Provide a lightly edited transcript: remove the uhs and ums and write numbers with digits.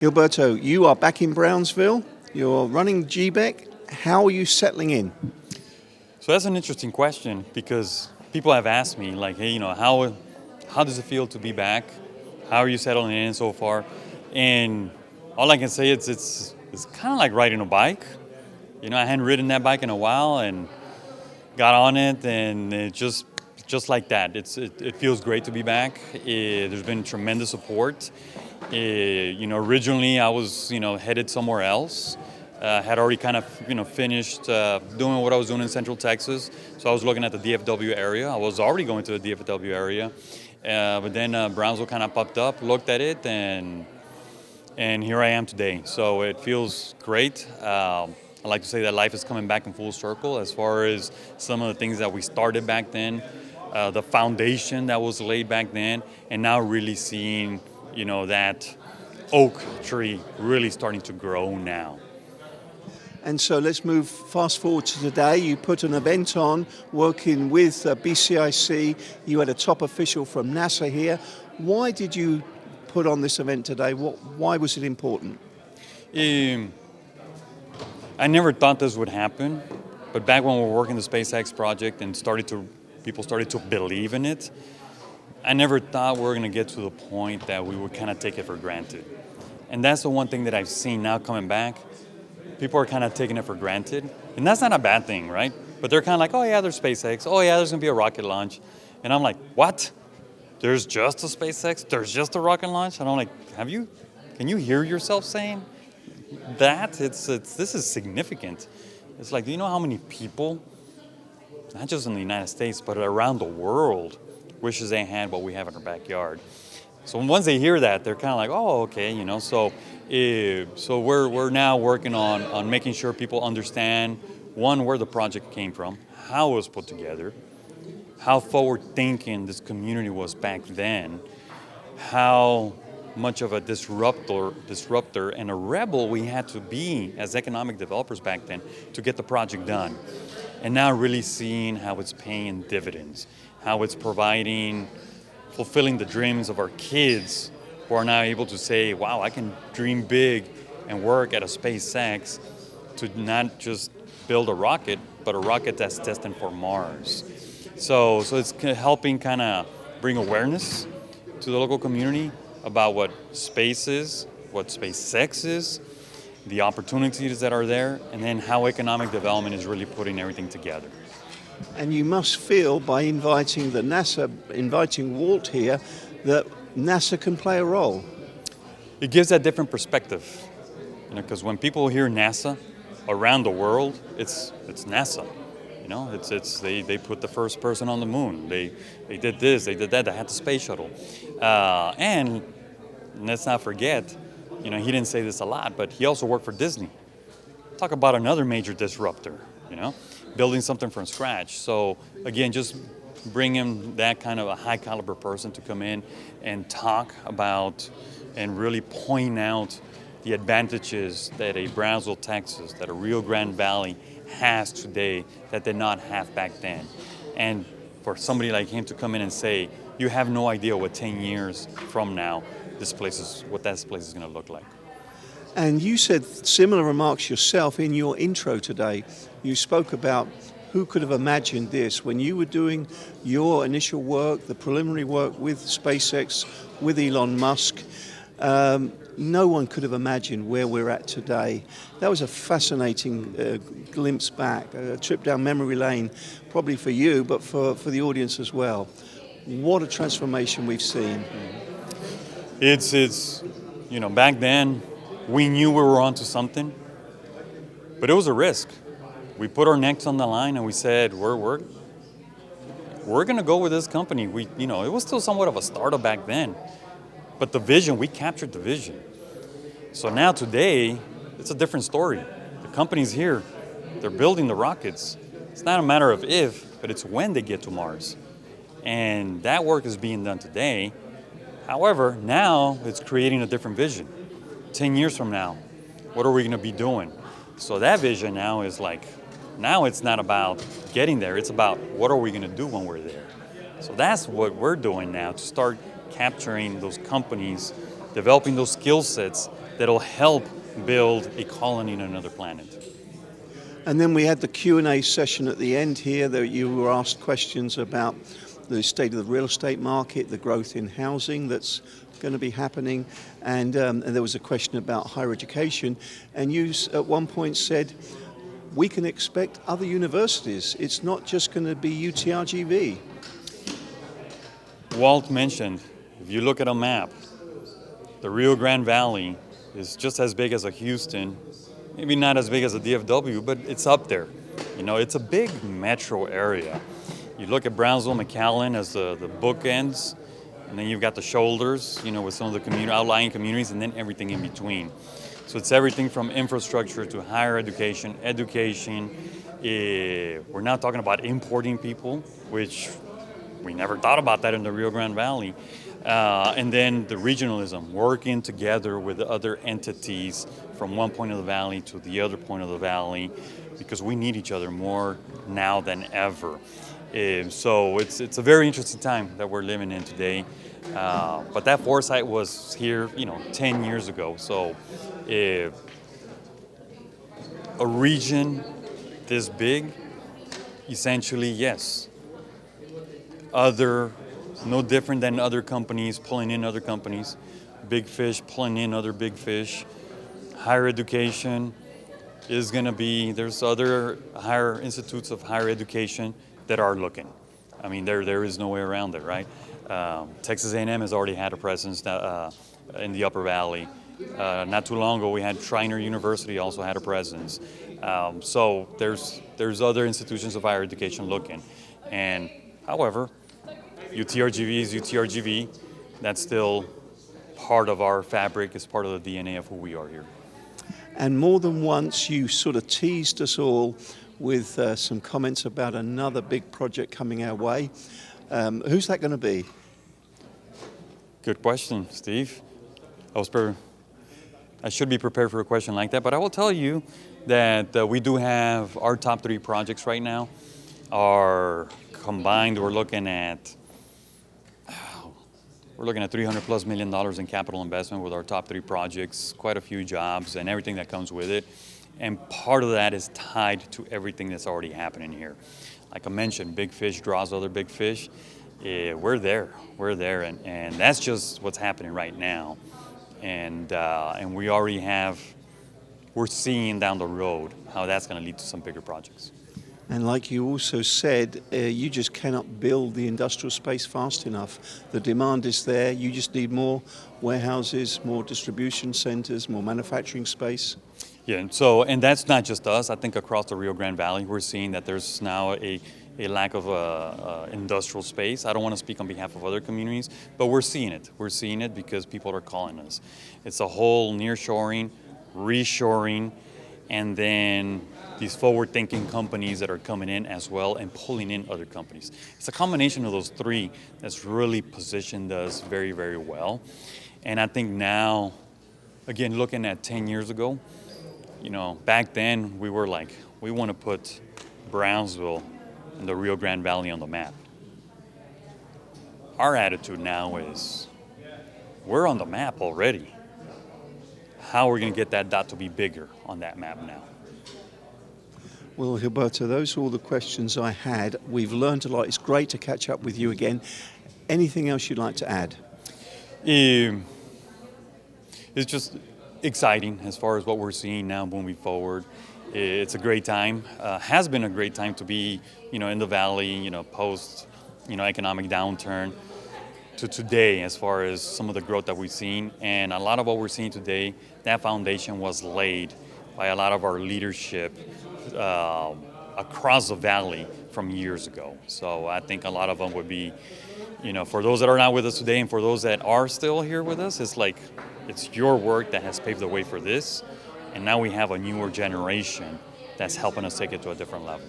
Gilberto, you are back in Brownsville. You're running GBEC. How are you settling in? So that's an interesting question because people have asked me, like, hey, how does it feel to be back? How are you settling in so far? And all I can say is it's kind of like riding a bike. I hadn't ridden that bike in a while and got on it, and it just like that. It feels great to be back. There's been tremendous support. Originally I was headed somewhere else. Had already kind of finished doing what I was doing in Central Texas, so I was looking at the DFW area. I was already going to the DFW area, but then Brownsville kind of popped up, looked at it, and here I am today. So it feels great. I like to say that life is coming back in full circle as far as some of the things that we started back then, the foundation that was laid back then, and now really seeing that oak tree really starting to grow now. And so let's move fast forward to today. You put an event on working with BCIC. You had a top official from NASA here. Why did you put on this event today? Why was it important? I never thought this would happen, but back when we were working the SpaceX project and people started to believe in it, I never thought we were going to get to the point that we would kind of take it for granted. And that's the one thing that I've seen now coming back. People are kind of taking it for granted. And that's not a bad thing, right? But they're kind of like, oh yeah, there's SpaceX. Oh yeah, there's going to be a rocket launch. And I'm like, what? There's just a SpaceX? There's just a rocket launch? And I'm like, can you hear yourself saying that? This is significant. It's like, do you know how many people, not just in the United States, but around the world, wishes they had what we have in our backyard? So once they hear that, they're kind of like, oh, okay, So we're now working on making sure people understand, one, where the project came from, how it was put together, how forward-thinking this community was back then, how much of a disruptor and a rebel we had to be as economic developers back then to get the project done. And now really seeing how it's paying dividends, how it's fulfilling the dreams of our kids who are now able to say, wow, I can dream big and work at a SpaceX to not just build a rocket, but a rocket that's destined for Mars. So it's helping kind of bring awareness to the local community about what space is, what SpaceX is, the opportunities that are there, and then how economic development is really putting everything together. And you must feel by inviting Walt here, that NASA can play a role. It gives that different perspective, because when people hear NASA around the world, it's NASA. They put the first person on the moon. They did this, they did that. They had the space shuttle, and let's not forget, he didn't say this a lot, but he also worked for Disney. Talk about another major disruptor. Building something from scratch. So again, just bringing that kind of a high caliber person to come in and talk about and really point out the advantages that a Brownsville, Texas, that a Rio Grande Valley has today that did not have back then. And for somebody like him to come in and say, you have no idea what 10 years from now this place is going to look like. And you said similar remarks yourself in your intro today. You spoke about who could have imagined this when you were doing your initial work, the preliminary work with SpaceX, with Elon Musk. No one could have imagined where we're at today. That was a fascinating glimpse back, a trip down memory lane, probably for you, but for the audience as well. What a transformation we've seen. It's back then, we knew we were onto something, but it was a risk. We put our necks on the line and we said, we're going to go with this company. It was still somewhat of a startup back then, but the vision, we captured the vision. So now today, it's a different story. The company's here. They're building the rockets. It's not a matter of if, but it's when they get to Mars. And that work is being done today. However, now it's creating a different vision. 10 years from now, what are we going to be doing? So that vision now is now it's not about getting there, it's about what are we going to do when we're there. So that's what we're doing now, to start capturing those companies, developing those skill sets that'll help build a colony on another planet. And then we had the Q&A session at the end here that you were asked questions about the state of the real estate market, the growth in housing that's going to be happening, and there was a question about higher education. And you at one point said, we can expect other universities. It's not just going to be UTRGV. Walt mentioned, if you look at a map, the Rio Grande Valley is just as big as a Houston, maybe not as big as a DFW, but it's up there. You know, it's a big metro area. You look at Brownsville, McAllen as the bookends, and then you've got the shoulders, you know, with some of the outlying communities, and then everything in between. So it's everything from infrastructure to higher education. We're now talking about importing people, which we never thought about that in the Rio Grande Valley. And then the regionalism, working together with other entities from one point of the valley to the other point of the valley, because we need each other more now than ever. So it's a very interesting time that we're living in today. But that foresight was here, 10 years ago. So a region this big, essentially, yes. No different than other companies pulling in other companies, big fish pulling in other big fish. Higher education is going to be, there's other higher institutes of higher education that are looking. I mean, there is no way around it, right? Texas A&M has already had a presence in the Upper Valley. Not too long ago, we had Schreiner University also had a presence. So there's other institutions of higher education looking. And however, UTRGV is UTRGV. That's still part of our fabric, it's part of the DNA of who we are here. And more than once, you sort of teased us all with some comments about another big project coming our way. Who's that going to be? Good question, Steve. I should be prepared for a question like that, but I will tell you that we do have our top 3 projects right now are combined. We're looking at $300+ million in capital investment with our top 3 projects, quite a few jobs and everything that comes with it. And part of that is tied to everything that's already happening here. Like I mentioned, big fish draws other big fish. We're there, and that's just what's happening right now. And we're seeing down the road how that's going to lead to some bigger projects. And like you also said, you just cannot build the industrial space fast enough. The demand is there. You just need more warehouses, more distribution centers, more manufacturing space. Yeah, and that's not just us. I think across the Rio Grande Valley, we're seeing that there's now a lack of industrial space. I don't want to speak on behalf of other communities, but we're seeing it. We're seeing it because people are calling us. It's a whole nearshoring, reshoring, and then these forward-thinking companies that are coming in as well and pulling in other companies. It's a combination of those 3 that's really positioned us very, very well. And I think now, again, looking at 10 years ago, back then we were like, we want to put Brownsville and the Rio Grande Valley on the map. Our attitude now is, we're on the map already. How are we going to get that dot to be bigger on that map now? Well, Gilberto, those are all the questions I had. We've learned a lot. It's great to catch up with you again. Anything else you'd like to add? It's just exciting as far as what we're seeing now moving forward. It's a great time. Has been a great time to be, in the valley, post, economic downturn to today as far as some of the growth that we've seen. And a lot of what we're seeing today, that foundation was laid by a lot of our leadership across the valley from years ago. So I think a lot of them would be, for those that are not with us today and for those that are still here with us, it's like, it's your work that has paved the way for this. And now we have a newer generation that's helping us take it to a different level.